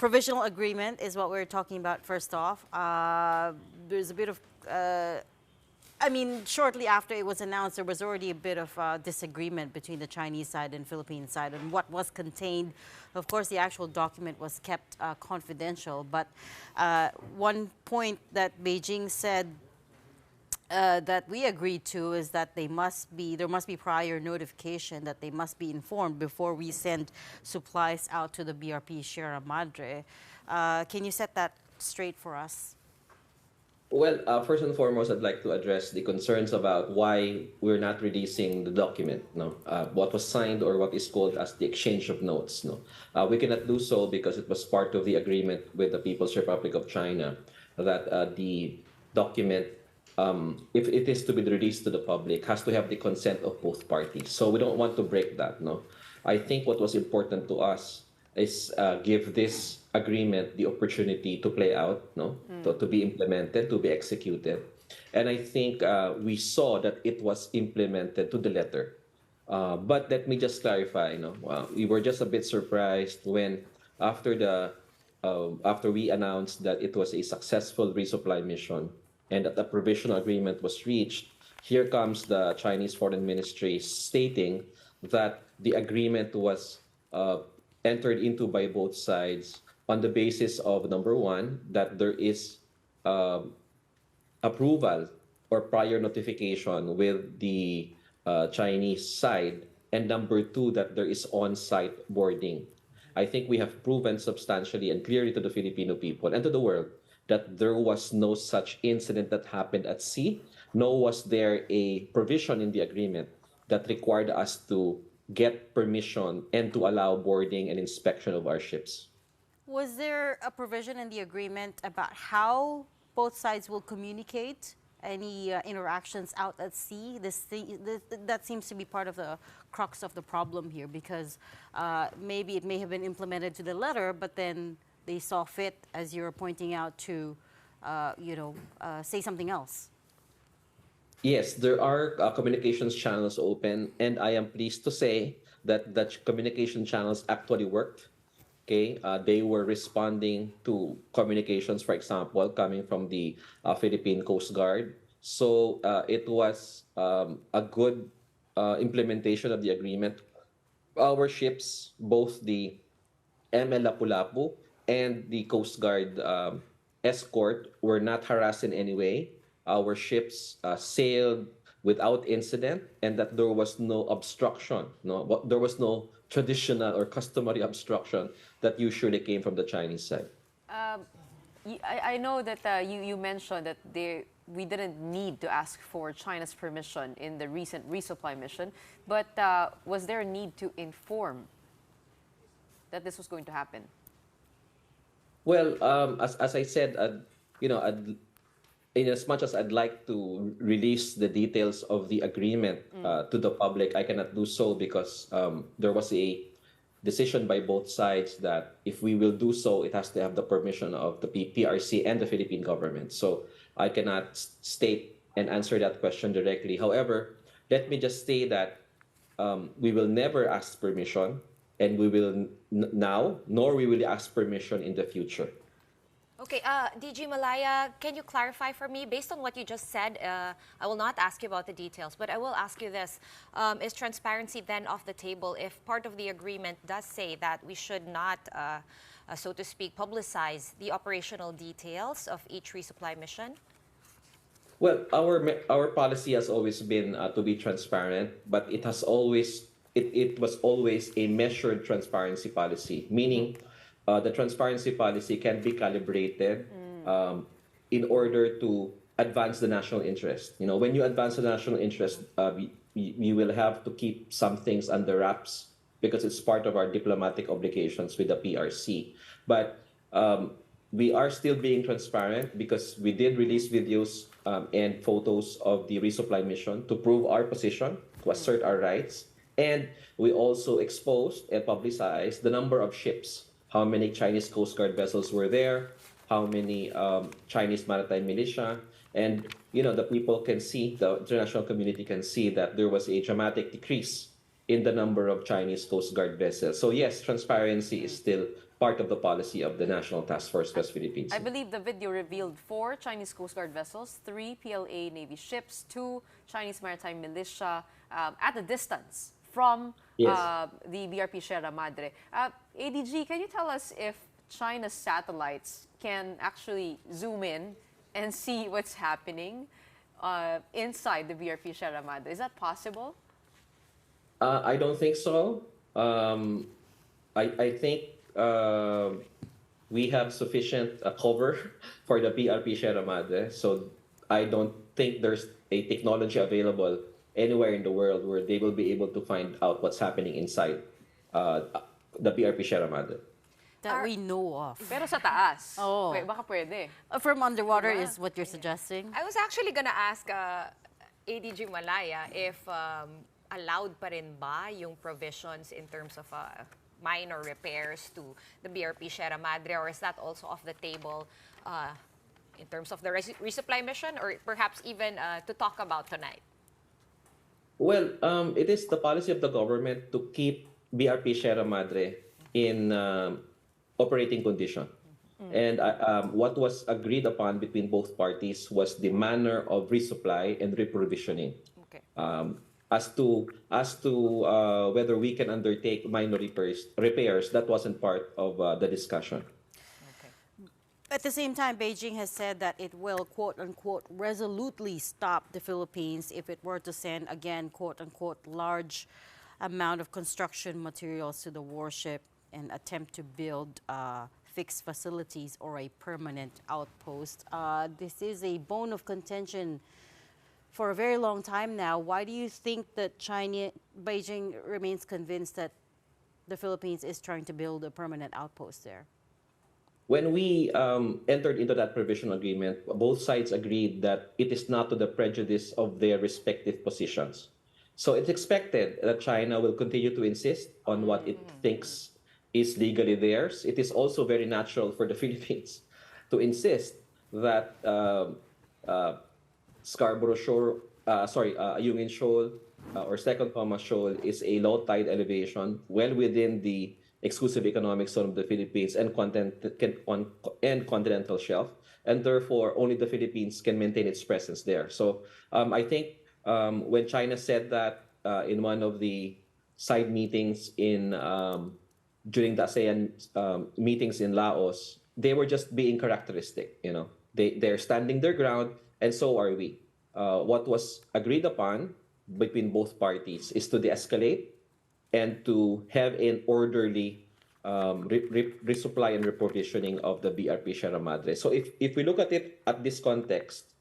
provisional agreement is what we're talking about first off. There's a bit of, I mean, shortly after it was announced, there was already a bit of disagreement between the Chinese side and Philippine side on what was contained. Of course, the actual document was kept confidential, but one point that Beijing said that we agreed to is that there must be prior notification that they must be informed before we send supplies out to the BRP Sierra Madre. Can you set that straight for us? Well, first and foremost, I'd like to address the concerns about why we're not releasing the document. No, what was signed or what is called as the exchange of notes. No, we cannot do so because it was part of the agreement with the People's Republic of China that the document, if it is to be released to the public, has to have the consent of both parties. So we don't want to break that. No, I think what was important to us is give this agreement the opportunity to play out, no, to be implemented, to be executed. And I think we saw that it was implemented to the letter. But let me just clarify, we were just a bit surprised when after after we announced that it was a successful resupply mission and that the provisional agreement was reached, here comes the Chinese Foreign Ministry stating that the agreement was entered into by both sides on the basis of number one, that there is approval or prior notification with the Chinese side, and number two, that there is on-site boarding. I think we have proven substantially and clearly to the Filipino people and to the world that there was no such incident that happened at sea, nor was there a provision in the agreement that required us to get permission and to allow boarding and inspection of our ships. Was there a provision in the agreement about how both sides will communicate any interactions out at sea? That seems to be part of the crux of the problem here, because maybe it may have been implemented to the letter, but then they saw fit, as you're pointing out, to say something else. Yes, there are communications channels open, and I am pleased to say that the communication channels actually worked. Okay, they were responding to communications, for example, coming from the Philippine Coast Guard. So it was a good implementation of the agreement. Our ships, both the ML Lapu-Lapu and the Coast Guard escort, were not harassed in any way. Our ships sailed without incident, and that there was no obstruction. No, there was no traditional or customary obstruction that usually came from the Chinese side. I know that you mentioned that we didn't need to ask for China's permission in the recent resupply mission, but was there a need to inform that this was going to happen? Well, as I said, in as much as I'd like to release the details of the agreement to the public, I cannot do so because there was a decision by both sides that if we will do so, it has to have the permission of the PRC and the Philippine government. So I cannot state and answer that question directly. However, let me just say that we will never ask permission, and we will now, nor we will ask permission in the future. Okay, DG Malaya, can you clarify for me, based on what you just said, I will not ask you about the details, but I will ask you this. Is transparency then off the table if part of the agreement does say that we should not, so to speak, publicize the operational details of each resupply mission? Well, our policy has always been to be transparent, but it has always it was always a measured transparency policy, meaning the transparency policy can be calibrated in order to advance the national interest. When you advance the national interest, you will have to keep some things under wraps because it's part of our diplomatic obligations with the PRC. But we are still being transparent because we did release videos and photos of the resupply mission to prove our position, to assert our rights. And we also exposed and publicized the number of ships, how many Chinese Coast Guard vessels were there, how many Chinese maritime militia, and the people can see, the international community can see that there was a dramatic decrease in the number of Chinese Coast Guard vessels. So yes, transparency is still part of the policy of the National Task Force West Philippine Sea. I believe the video revealed 4 Chinese Coast Guard vessels, 3 PLA Navy ships, 2 Chinese maritime militia at a distance from Yes. the BRP Sierra Madre. ADG, can you tell us if China's satellites can actually zoom in and see what's happening inside the BRP Sierra Madre? Is that possible? I don't think so. I think we have sufficient cover for the PRP Sierra Madre, so I don't think there's a technology available anywhere in the world where they will be able to find out what's happening inside the PRP Sierra Madre. That we know of. Pero sa taas. Oh. Baka pwede. From underwater Diba? is what you're suggesting? I was actually gonna ask ADG Malaya if allowed pa rin ba yung provisions in terms of minor repairs to the BRP Sierra Madre, or is that also off the table in terms of the resupply mission, or perhaps even to talk about tonight? Well, it is the policy of the government to keep BRP Sierra Madre in operating condition. And what was agreed upon between both parties was the manner of resupply and reprovisioning. Okay. As to whether we can undertake minor repairs, that wasn't part of the discussion. At the same time, Beijing has said that it will, quote unquote, resolutely stop the Philippines if it were to send, again, quote unquote, large amount of construction materials to the warship and attempt to build fixed facilities or a permanent outpost. This is a bone of contention for a very long time now. Why do you think that Beijing remains convinced that the Philippines is trying to build a permanent outpost there? When we entered into that provisional agreement, both sides agreed that it is not to the prejudice of their respective positions. So it's expected that China will continue to insist on what it thinks is legally theirs. It is also very natural for the Philippines to insist that Scarborough Shoal, Ayungin Shoal or Second Thomas Shoal is a low tide elevation well within the exclusive economic zone of the Philippines and continental shelf, and therefore only the Philippines can maintain its presence there. So I think when China said that in one of the side meetings during the ASEAN meetings in Laos, they were just being characteristic. You know, they're standing their ground, and so are we. What was agreed upon between both parties is to de-escalate and to have an orderly resupply and reprovisioning of the BRP Sierra Madre. So if we look at it at this context,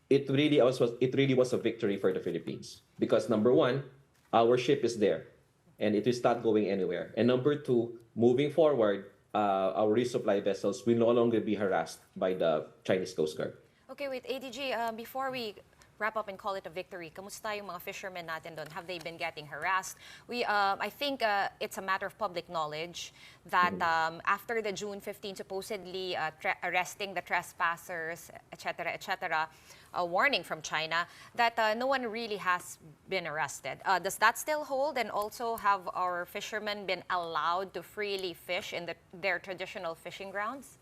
it really was a victory for the Philippines because number one, our ship is there and it is not going anywhere. And number two, moving forward, our resupply vessels will no longer be harassed by the Chinese Coast Guard. Okay, wait, ADG, before we wrap up and call it a victory, kamusta yung mga fishermen natin doon? Have they been getting harassed? I think it's a matter of public knowledge that after the June 15, supposedly arresting the trespassers, etc., a warning from China, that no one really has been arrested. Does that still hold? And also, have our fishermen been allowed to freely fish in their traditional fishing grounds?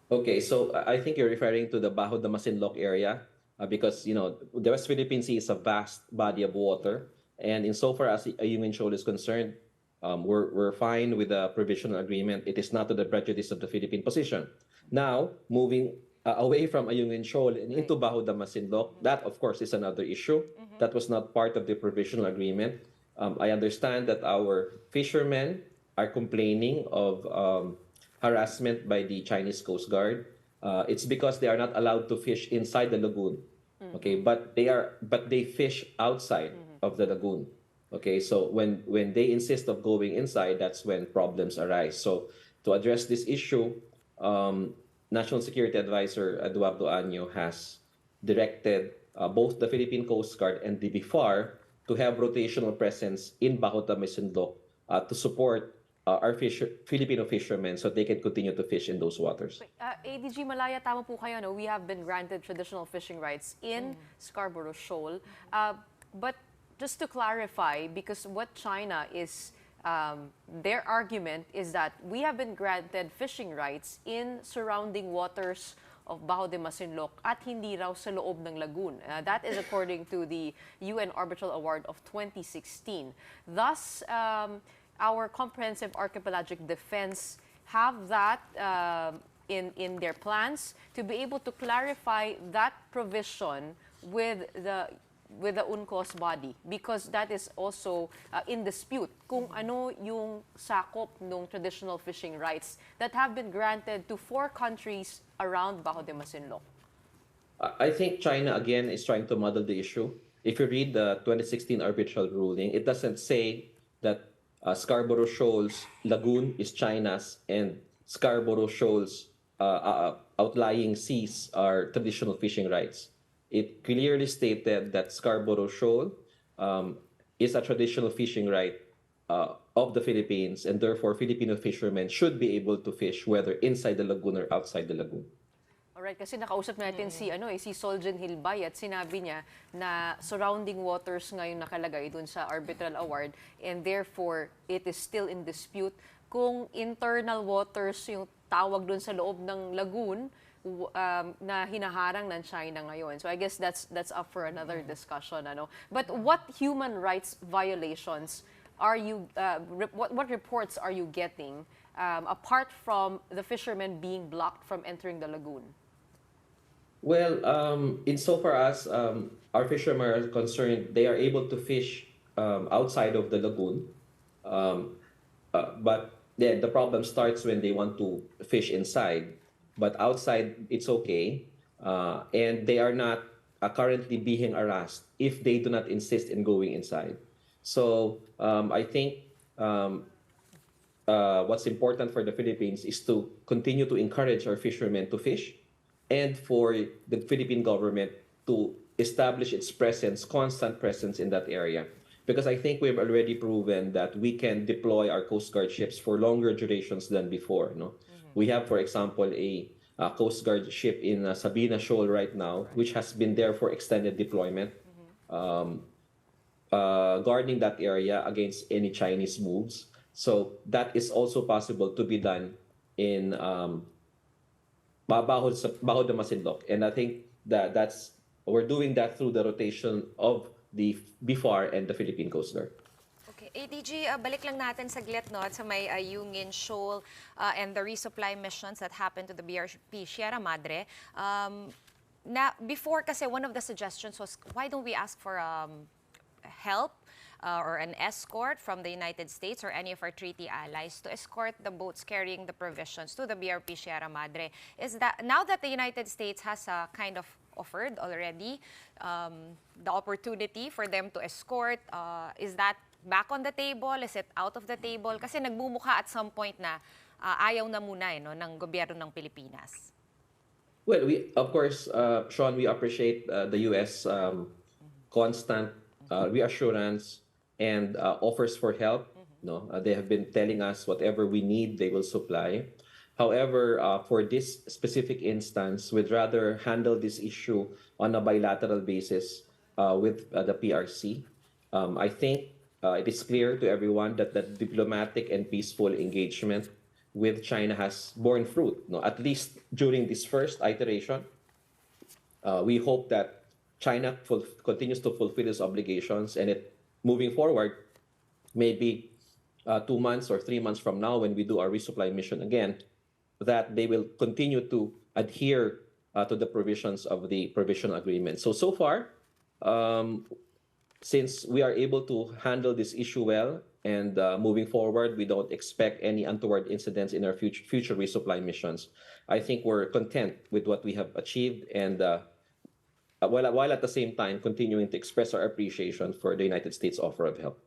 Okay, so I think you're referring to the Bajo de Masinloc area. Because you know the West Philippine Sea is a vast body of water, and insofar as Ayungin Shoal is concerned, we're fine with the provisional agreement. It is not to the prejudice of the Philippine position. Now, moving away from Ayungin Shoal and into Bajo de Masinloc, that of course is another issue. That was not part of the provisional agreement. I understand that our fishermen are complaining of harassment by the Chinese Coast Guard. It's because they are not allowed to fish inside the lagoon. Okay, but they fish outside of the lagoon. Okay, so when they insist of going inside, that's when problems arise. So to address this issue, National Security Advisor Eduardo Año has directed both the Philippine Coast Guard and the BIFAR to have rotational presence in Bajo de Masinloc to support our Filipino fishermen so they can continue to fish in those waters. ADG Malaya, tama po kayo, no? We have been granted traditional fishing rights in Scarborough Shoal. But just to clarify, because what China is their argument is that we have been granted fishing rights in surrounding waters of Bajo de Masinloc at hindi raw sa loob ng lagoon. That is according to the UN Arbitral Award of 2016. Thus, our comprehensive archipelagic defense have that in their plans to be able to clarify that provision with the UNCLOS body, because that is also in dispute kung ano yung sakop ng traditional fishing rights that have been granted to 4 countries around Bajo de Masinloc. I think China, again, is trying to muddle the issue. If you read the 2016 arbitral ruling, it doesn't say that Scarborough Shoals Lagoon is China's and Scarborough Shoals outlying seas are traditional fishing rights. It clearly stated that Scarborough Shoal is a traditional fishing right of the Philippines, and therefore Filipino fishermen should be able to fish whether inside the lagoon or outside the lagoon. Alright, kasi nakausap natin si Soljan Hilbay at sinabi niya na surrounding waters ngayon nakalagay dun sa arbitral award, and therefore it is still in dispute kung internal waters yung tawag dun sa loob ng lagoon na hinaharang ng China ngayon. So I guess that's up for another discussion. But what human rights violations are you, what reports are you getting apart from the fishermen being blocked from entering the lagoon? Well, insofar as our fishermen are concerned, they are able to fish outside of the lagoon. But then the problem starts when they want to fish inside. But outside, it's okay. And they are not currently being harassed if they do not insist in going inside. So I think what's important for the Philippines is to continue to encourage our fishermen to fish, and for the Philippine government to establish its presence, constant presence in that area. Because I think we've already proven that we can deploy our Coast Guard ships for longer durations than before. We have, for example, a Coast Guard ship in Sabina Shoal right now, which has been there for extended deployment, guarding that area against any Chinese moves. So that is also possible to be done in Bajo de Masinloc. And I think that's we're doing that through the rotation of the BFAR and the Philippine Coast Guard. Okay, ADG, balik lang natin saglit sa may Yungin Shoal and the resupply missions that happened to the BRP Sierra Madre. Before kasi one of the suggestions was, why don't we ask for help or an escort from the United States or any of our treaty allies to escort the boats carrying the provisions to the BRP Sierra Madre? Is that now that the United States has kind of offered already the opportunity for them to escort, is that back on the table? Is it out of the table? Kasi nagbumukha at some point na ayaw na muna ng gobyerno ng Pilipinas. Well, of course, Sean, we appreciate the U.S. Constant reassurance and offers for help. They have been telling us whatever we need, they will supply. However, for this specific instance, we'd rather handle this issue on a bilateral basis with the PRC. I think it is clear to everyone that the diplomatic and peaceful engagement with China has borne fruit, at least during this first iteration. We hope that China continues to fulfill its obligations, and moving forward, maybe 2 months or 3 months from now when we do our resupply mission again, that they will continue to adhere to the provisions of the provisional agreement. So far, since we are able to handle this issue well, and moving forward, we don't expect any untoward incidents in our future resupply missions, I think we're content with what we have achieved, and while at the same time continuing to express our appreciation for the United States' offer of help.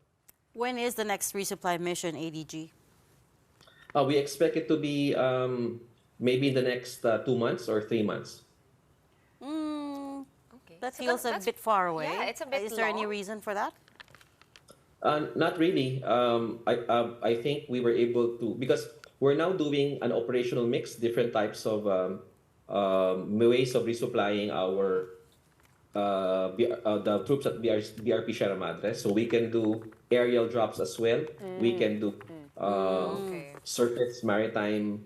When is the next resupply mission, ADG? We expect it to be maybe in the next 2 months or 3 months. Okay. That feels a bit far away. Yeah, it's a bit Is there any long. reason for that? Not really. I think we were able to, because we're now doing an operational mix, different types of ways of resupplying our the troops at BRP Sierra Madre. So we can do aerial drops as well. We can do Okay. surface maritime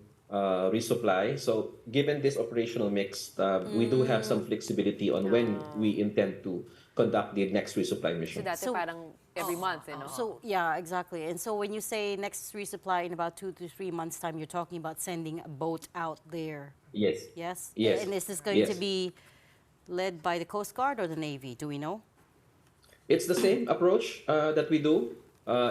resupply. So given this operational mix, we do have some flexibility on when we intend to conduct the next resupply So mission. dati So- parang every month, you know? So yeah, exactly. And so when you say next resupply in about 2 to 3 months' time, you're talking about sending a boat out there. Yes. Yes. Yes. And is this going to Yes. be led by the Coast Guard or the Navy? Do we know? It's the same approach that we do.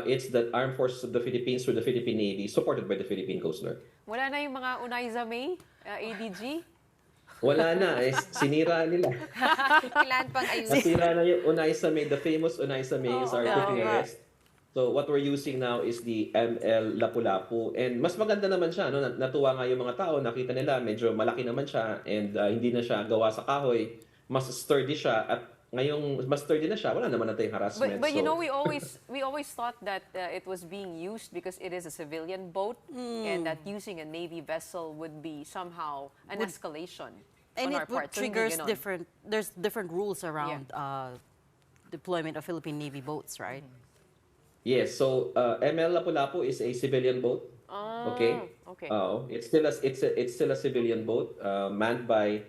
It's the Armed Forces of the Philippines through the Philippine Navy, supported by the Philippine Coast Guard. Wala na yung mga Unay Zamay, ADG? Wala na, sinira nila. Kailangan pang ayusin. Nasira na yung Unay Samay, the famous Unay Samay is our Oo cooking nga. arrest. So what we're using now is the ML Lapu-Lapu. And mas maganda naman siya. No? Natuwa nga yung mga tao, nakita nila, medyo malaki naman siya and hindi na siya gawa sa kahoy. Mas sturdy siya at ngayong mas sturdy na siya, wala naman na tayong harassment. But you So, know, we always thought that it was being used because it is a civilian boat and that using a Navy vessel would be somehow an escalation And on it our would part. So, hindi triggers ganon. there's different rules around deployment of Philippine Navy boats, right? yes, so ML Lapu-Lapu is a civilian boat. Okay. okay. It's still a civilian boat manned by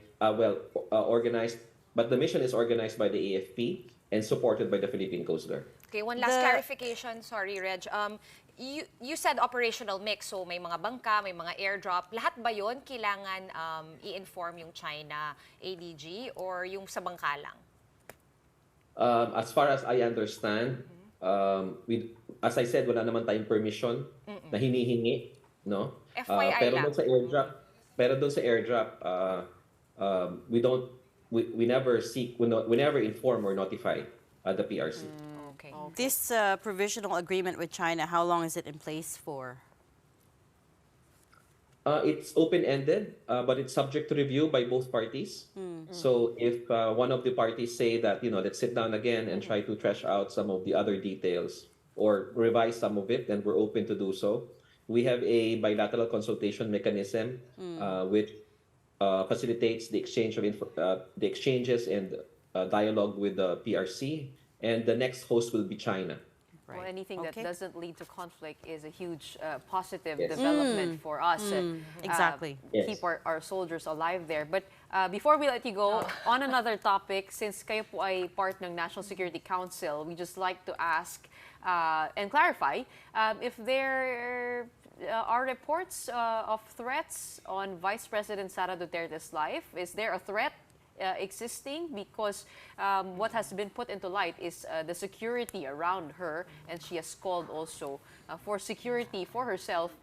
organized, but the mission is organized by the AFP and supported by the Philippine Coast Guard. Okay, one last The- clarification. Sorry, Reg. You said operational mix, so may mga bangka, may mga airdrop. Lahat ba yon kailangan i-inform yung China ADG or yung sa bangka lang? As far as I understand, as I said, wala naman tayong permission na hinihingi, no? FYI pero lang. doon sa airdrop, we never we never inform or notify the PRC. Okay. This provisional agreement with China, how long is it in place for? It's open-ended, but it's subject to review by both parties. So if one of the parties say that, let's sit down again and try to thresh out some of the other details or revise some of it, then we're open to do so. We have a bilateral consultation mechanism which facilitates the exchanges and dialogue with the PRC, and the next host will be China. Well, anything that Okay. doesn't lead to conflict is a huge positive Yes. development for us. Exactly. Yes. Keep our soldiers alive there. But before we let you go, on another topic, since kayo po ay part ng National Security Council, we just like to ask and clarify if there are reports of threats on Vice President Sara Duterte's life. Is there a threat existing? Because what has been put into light is the security around her, and she has called also for security for herself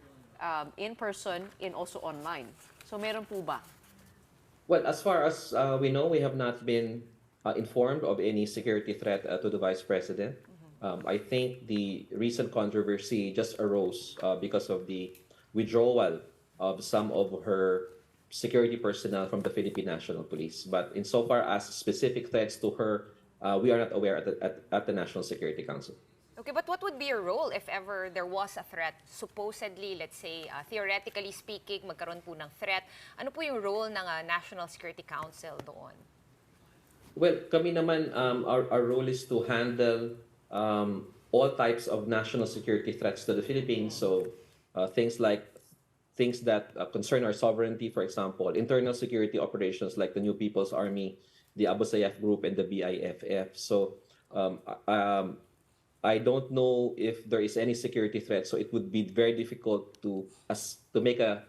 in person and also online. So meron po ba? Well, as far as we know, we have not been informed of any security threat to the Vice President. I think the recent controversy just arose because of the withdrawal of some of her security personnel from the Philippine National Police. But insofar as specific threats to her, we are not aware at the National Security Council. Okay, but what would be your role if ever there was a threat? Supposedly, let's say, theoretically speaking, magkaroon po ng threat. Ano po yung role ng National Security Council doon? Well, kami naman, our role is to handle all types of national security threats to the Philippines. So things that concern our sovereignty, for example, internal security operations like the New People's Army, the Abu Sayyaf Group, and the BIFF. So I don't know if there is any security threat. So it would be very difficult to make a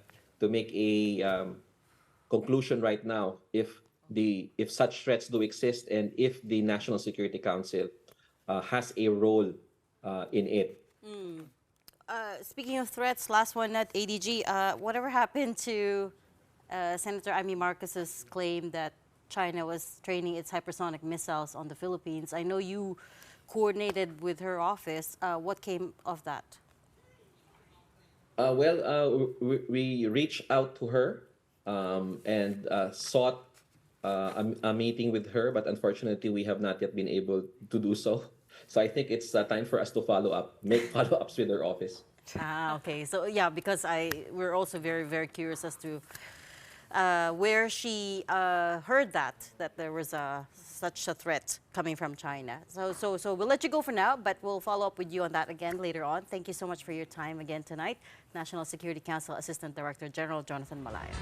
conclusion right now if such threats do exist and if the National Security Council has a role in it. Speaking of threats, last one at ADG. Whatever happened to Senator Amy Marcos's claim that China was training its hypersonic missiles on the Philippines? I know you coordinated with her office. What came of that? We reached out to her and sought a meeting with her, but unfortunately, we have not yet been able to do so. So I think it's time for us to make follow-ups with her office. Okay. So yeah, because we're also very, very curious as to where she heard that there was such a threat coming from China. So we'll let you go for now, but we'll follow up with you on that again later on. Thank you so much for your time again tonight. National Security Council Assistant Director General Jonathan Malaya.